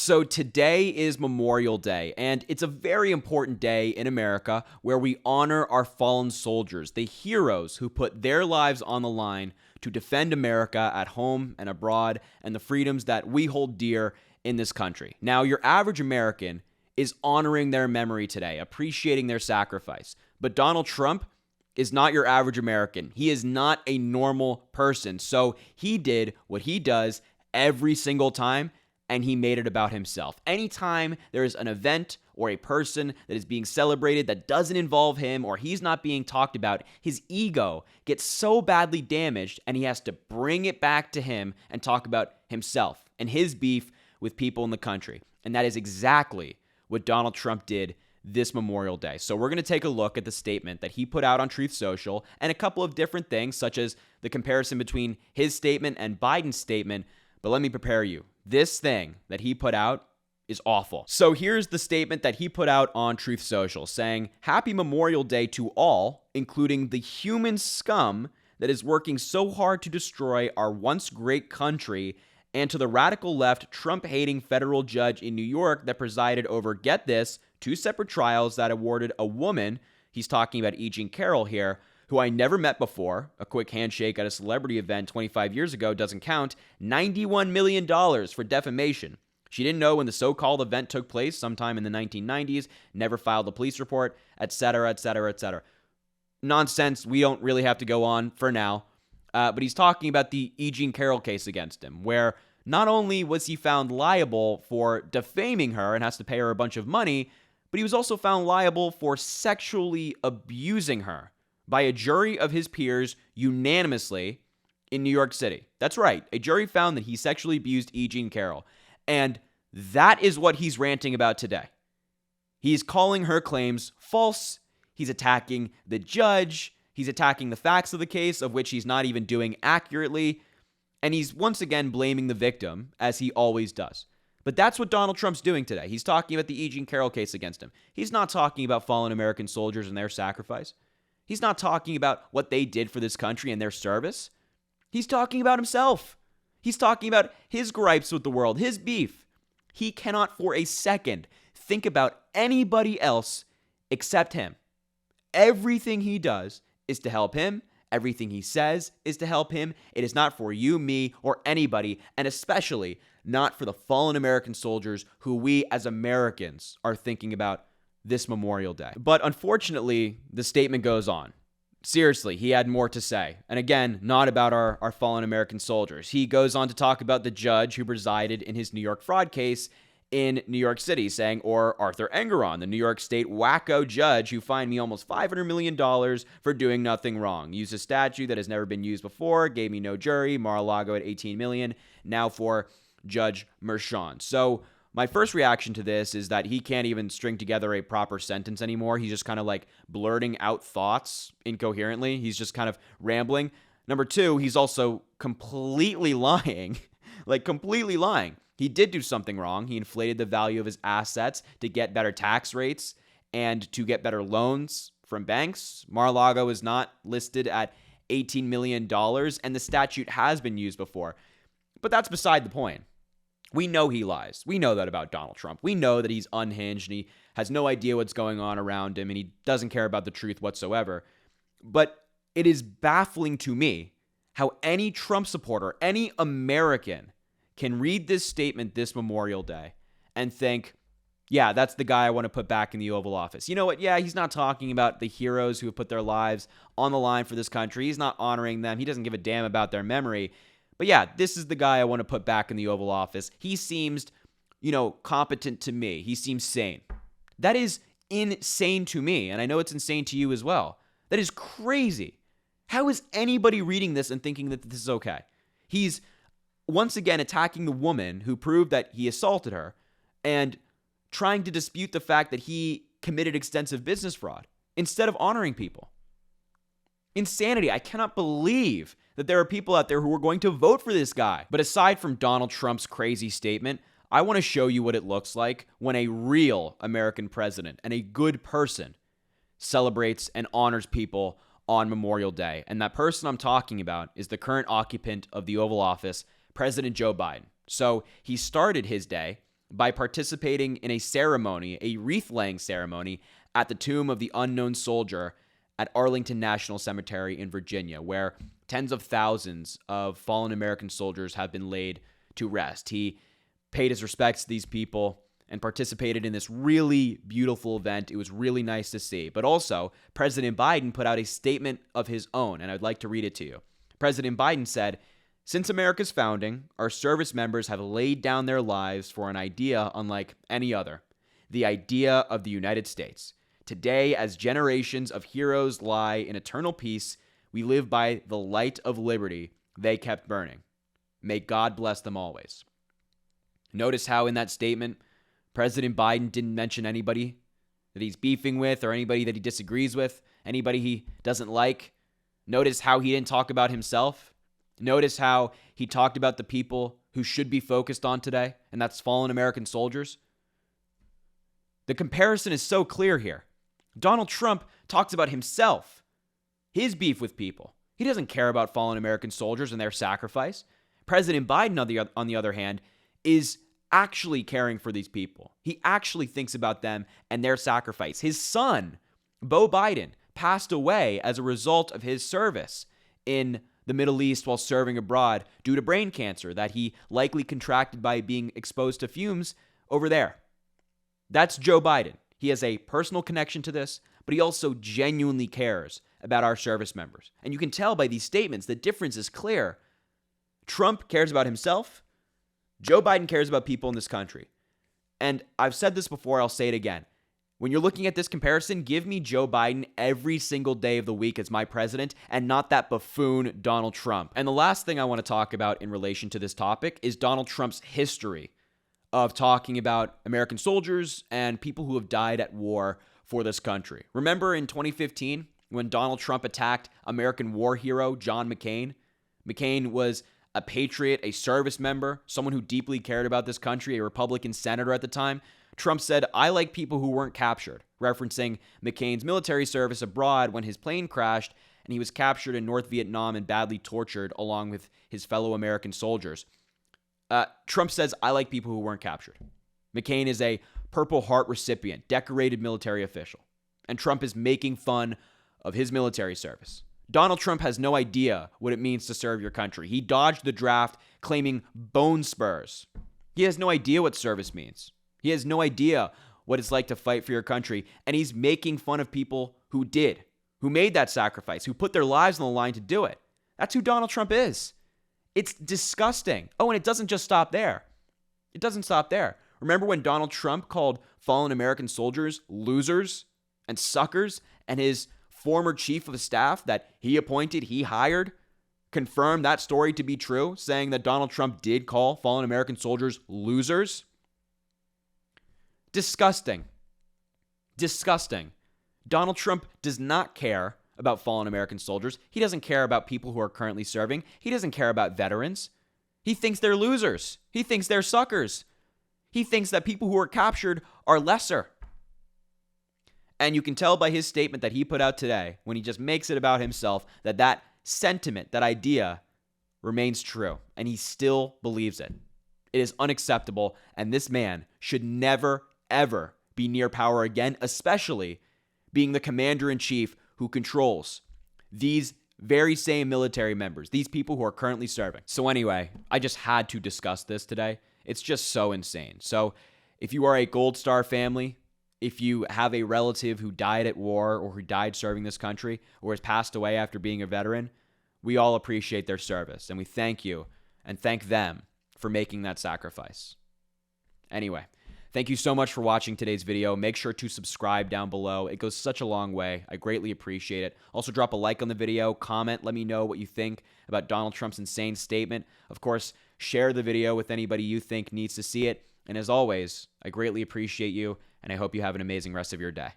So today is Memorial Day, and it's a very important day in America where we honor our fallen soldiers, the heroes who put their lives on the line to defend America at home and abroad and the freedoms that we hold dear in this country. Now, your average American is honoring their memory today, appreciating their sacrifice. But Donald Trump is not your average American. He is not a normal person. So he did what he does every single time, and he made it about himself. Anytime there is an event or a person that is being celebrated that doesn't involve him or he's not being talked about, his ego gets so badly damaged and he has to bring it back to him and talk about himself and his beef with people in the country. And that is exactly what Donald Trump did this Memorial Day. So we're going to take a look at the statement that he put out on Truth Social and a couple of different things, such as the comparison between his statement and Biden's statement. But let me prepare you. This thing that he put out is awful. So here's the statement that he put out on Truth Social saying, "Happy Memorial Day to all, including the human scum that is working so hard to destroy our once great country, and to the radical left Trump-hating federal judge in New York that presided over, get this, 2 separate trials that awarded a woman," he's talking about E. Jean Carroll here, "who I never met before, a quick handshake at a celebrity event 25 years ago doesn't count, $91 million for defamation. She didn't know when the so-called event took place sometime in the 1990s, never filed a police report, etc., etc., etc." Nonsense. We don't really have to go on for now. But he's talking about the E. Jean Carroll case against him, where not only was he found liable for defaming her and has to pay her a bunch of money, but he was also found liable for sexually abusing her by a jury of his peers unanimously in New York City. That's right. A jury found that he sexually abused E. Jean Carroll. And that is what he's ranting about today. He's calling her claims false. He's attacking the judge. He's attacking the facts of the case, of which he's not even doing accurately. And he's once again blaming the victim, as he always does. But that's what Donald Trump's doing today. He's talking about the E. Jean Carroll case against him. He's not talking about fallen American soldiers and their sacrifice. He's not talking about what they did for this country and their service. He's talking about himself. He's talking about his gripes with the world, his beef. He cannot for a second think about anybody else except him. Everything he does is to help him. Everything he says is to help him. It is not for you, me, or anybody, and especially not for the fallen American soldiers who we as Americans are thinking about this Memorial Day. But unfortunately, the statement goes on. Seriously, he had more to say. And again, not about our fallen American soldiers. He goes on to talk about the judge who presided in his New York fraud case in New York City, saying, or Arthur Engeron, the New York State wacko judge who fined me almost $500 million for doing nothing wrong. Used a statute that has never been used before, gave me no jury, Mar-a-Lago at $18 million, now for Judge Merchan. So my first reaction to this is that he can't even string together a proper sentence anymore. He's just kind of like blurting out thoughts incoherently. He's just kind of rambling. Number 2, he's also completely lying, like completely lying. He did do something wrong. He inflated the value of his assets to get better tax rates and to get better loans from banks. Mar-a-Lago is not listed at $18 million, and the statute has been used before. But that's beside the point. We know he lies. We know that about Donald Trump. We know that he's unhinged and he has no idea what's going on around him and he doesn't care about the truth whatsoever. But it is baffling to me how any Trump supporter, any American, can read this statement this Memorial Day and think, yeah, that's the guy I want to put back in the Oval Office. You know what? Yeah, he's not talking about the heroes who have put their lives on the line for this country. He's not honoring them. He doesn't give a damn about their memory. But yeah, this is the guy I want to put back in the Oval Office. He seems, competent to me. He seems sane. That is insane to me, and I know it's insane to you as well. That is crazy. How is anybody reading this and thinking that this is okay? He's once again attacking the woman who proved that he assaulted her and trying to dispute the fact that he committed extensive business fraud instead of honoring people. Insanity. I cannot believe that there are people out there who are going to vote for this guy. But aside from Donald Trump's crazy statement, I want to show you what it looks like when a real American president and a good person celebrates and honors people on Memorial Day. And that person I'm talking about is the current occupant of the Oval Office, President Joe Biden. So he started his day by participating in a ceremony, a wreath-laying ceremony, at the tomb of the unknown soldier at Arlington National Cemetery in Virginia, where tens of thousands of fallen American soldiers have been laid to rest. He paid his respects to these people and participated in this really beautiful event. It was really nice to see. But also, President Biden put out a statement of his own, and I'd like to read it to you. President Biden said, "Since America's founding, our service members have laid down their lives for an idea unlike any other, the idea of the United States. Today, as generations of heroes lie in eternal peace, we live by the light of liberty they kept burning. May God bless them always." Notice how in that statement, President Biden didn't mention anybody that he's beefing with or anybody that he disagrees with, anybody he doesn't like. Notice how he didn't talk about himself. Notice how he talked about the people who should be focused on today, and that's fallen American soldiers. The comparison is so clear here. Donald Trump talks about himself, his beef with people. He doesn't care about fallen American soldiers and their sacrifice. President Biden, on the other hand, is actually caring for these people. He actually thinks about them and their sacrifice. His son, Beau Biden, passed away as a result of his service in the Middle East while serving abroad due to brain cancer that he likely contracted by being exposed to fumes over there. That's Joe Biden. He has a personal connection to this, but he also genuinely cares about our service members. And you can tell by these statements, the difference is clear. Trump cares about himself. Joe Biden cares about people in this country. And I've said this before, I'll say it again. When you're looking at this comparison, give me Joe Biden every single day of the week as my president and not that buffoon Donald Trump. And the last thing I want to talk about in relation to this topic is Donald Trump's history of talking about American soldiers and people who have died at war for this country. Remember in 2015 when Donald Trump attacked American war hero John McCain? McCain was a patriot, a service member, someone who deeply cared about this country, a Republican senator at the time. Trump said, "I like people who weren't captured," referencing McCain's military service abroad when his plane crashed and he was captured in North Vietnam and badly tortured along with his fellow American soldiers. Trump says, "I like people who weren't captured." McCain is a Purple Heart recipient, decorated military official, and Trump is making fun of his military service. Donald Trump has no idea what it means to serve your country. He dodged the draft claiming bone spurs. He has no idea what service means. He has no idea what it's like to fight for your country. And he's making fun of people who did, who made that sacrifice, who put their lives on the line to do it. That's who Donald Trump is. It's disgusting. Oh, and it doesn't just stop there. It doesn't stop there. Remember when Donald Trump called fallen American soldiers losers and suckers, and his former chief of staff that he appointed, he hired, confirmed that story to be true, saying that Donald Trump did call fallen American soldiers losers? Disgusting. Disgusting. Donald Trump does not care about fallen American soldiers. He doesn't care about people who are currently serving. He doesn't care about veterans. He thinks they're losers. He thinks they're suckers. He thinks that people who are captured are lesser. And you can tell by his statement that he put out today, when he just makes it about himself, that that sentiment, that idea remains true. And he still believes it. It is unacceptable. And this man should never, ever be near power again, especially being the commander-in-chief who controls these very same military members, these people who are currently serving. So anyway, I just had to discuss this today. It's just so insane. So if you are a Gold Star family, if you have a relative who died at war or who died serving this country or has passed away after being a veteran, we all appreciate their service and we thank you and thank them for making that sacrifice. Anyway, thank you so much for watching today's video. Make sure to subscribe down below. It goes such a long way. I greatly appreciate it. Also, drop a like on the video, comment, let me know what you think about Donald Trump's insane statement. Of course, share the video with anybody you think needs to see it. And as always, I greatly appreciate you, and I hope you have an amazing rest of your day.